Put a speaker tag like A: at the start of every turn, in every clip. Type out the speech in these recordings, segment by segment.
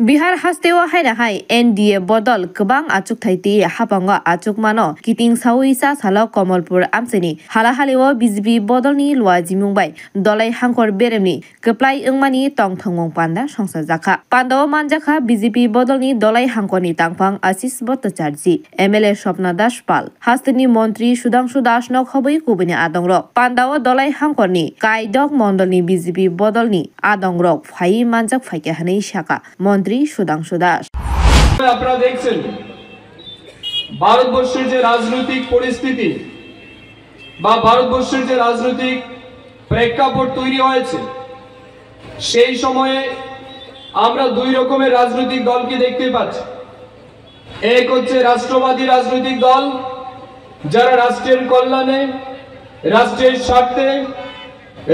A: Bihar hasteo hainahai NDA bodol kebang achuk thaiti hapango achuk mano kiting sawi salo Kamalpur amseni halahaliwo BJP bodolni lwa jimungbai dolai hangkor beremni keplai engmani tongthongmong panda songsa jakha pandaw manjakha BJP bodolni dolai hangkorni tangpang Ashish Bhattacharya MLA Swapna Das Pal hasteni mantri Sudhanshu Das nok hoboi kubuni adongrok pandaw dolai hangkorni kaidok mondolni BJP bodolni adongrok phai manjak phaike hanei shaka Sudhanshu Das
B: আপনারা দেখছেন ভারতবর্ষের যে রাজনৈতিক পরিস্থিতি বা ভারতবর্ষের যে রাজনৈতিক প্রেক্ষাপট তৈরি হয়েছে সেই সময়ে আমরা দুই রকমের রাজনৈতিক দলকে দেখতে পাচ্ছি। এক হচ্ছে রাষ্ট্রবাদী রাজনৈতিক দল যারা রাষ্ট্রের কল্যাণে রাষ্ট্রের স্বার্থে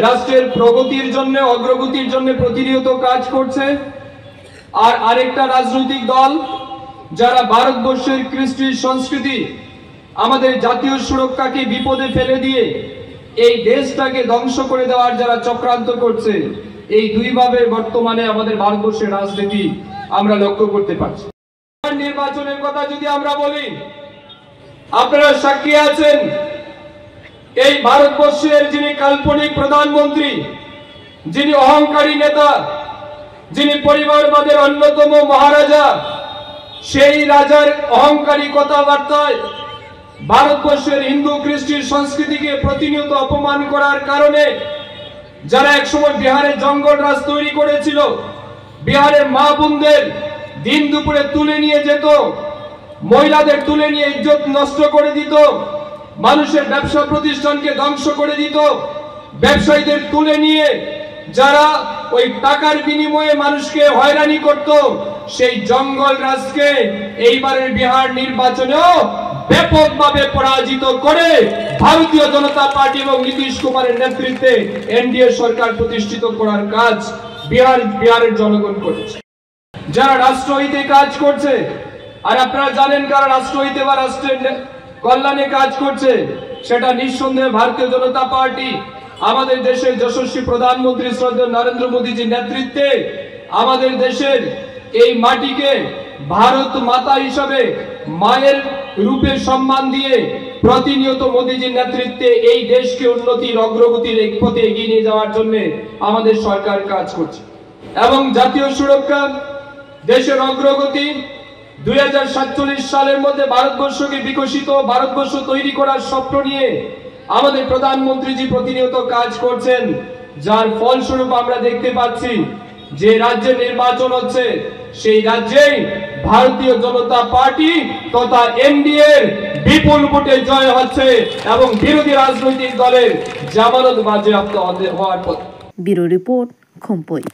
B: রাষ্ট্রের প্রগতির জন্য অগ্রগতির জন্য প্রতিনিয়ত কাজ করছে আর আরেকটা রাজনৈতিক দল যারা ভারতবর্ষের কৃষ্টি সংস্কৃতি আমাদের জাতীয় সুরক্ষাকে বিপদে ফেলে দিয়ে এই দেশটাকে ধ্বংস করে দেওয়ার যারা চক্রান্ত করছে এই দুইভাবে বর্তমানে আমাদের ভারতবর্ষের রাজনীতি আমরা লক্ষ্য করতে পারছি। নির্বাচনের কথা যদি আমরা বলি আপনারা সাক্ষী আছেন এই ভারতবর্ষের যিনি কাল্পনিক প্রধানমন্ত্রী যিনি অহংকারী নেতা যিনি পরিবারবাদের অন্যতম মহারাজা সেই রাজার অহংকারী কথাবার্তায় ভারতবর্ষের হিন্দু খ্রিস্টান সংস্কৃতিকে প্রতিনিয়ত অপমান করার কারণে যারা একসময় বিহারে জঙ্গল রাজ তৈরি করেছিল বিহারের মা বোনদের দিন দুপুরে তুলে নিয়ে যেত মহিলাদের তুলে নিয়ে ইজ্জত নষ্ট করে দিত মানুষের ব্যবসা প্রতিষ্ঠানকে ধ্বংস করে দিত ব্যবসায়ীদের তুলে নিয়ে যারা ওই টাকার বিনিময়ে মানুষকে হয়রানি করত সেই জঙ্গল রাজকে এইবারের বিহার নির্বাচনেও ব্যাপকভাবে পরাজিত করে ভারতীয় জনতা পার্টি এবং নীতিশ কুমারের নেতৃত্বে এনডিএ সরকার প্রতিষ্ঠিত করার কাজ বিহারের জনগণ করেছে। যারা রাষ্ট্রহিতে কাজ করছে আর আপনারা জানেন কারা রাষ্ট্রহিতে বা রাষ্ট্রের কল্যাণে কাজ করছে সেটা নিঃসন্দেহে ভারতীয় জনতা পার্টি আমাদের দেশের যশস্বী প্রধানমন্ত্রী শ্রদ্ধেয় নরেন্দ্র মোদীজির নেতৃত্বে আমাদের দেশের এই মাটিকে ভারত মাতা হিসাবে মায়ের রূপে সম্মান দিয়ে প্রতিনিয়ত মোদীজির নেতৃত্বে এই দেশকে উন্নতির অগ্রগতির এক পথে এগিয়ে নিয়ে যাওয়ার জন্য আমাদের সরকার কাজ করছে এবং জাতীয় সুরক্ষা দেশের অগ্রগতি 2047 সালের মধ্যে ভারতবর্ষকে বিকশিত ভারতবর্ষ তৈরি করার স্বপ্ন নিয়ে আমাদের প্রধানমন্ত্রীজি প্রতিনিয়ত কাজ করছেন যার ফলস্বরূপ আমরা দেখতে পাচ্ছি যে রাজ্যে নির্বাচন হচ্ছে সেই রাজ্যেই ভারতীয় জনতা পার্টি তথা এনডিএ বিপুল ভোটে জয় হচ্ছে এবং বিরোধী রাজনৈতিক দলের জামানত বাজেয়াপ্ত হওয়ার পথে।
A: Bureau report খম্পই।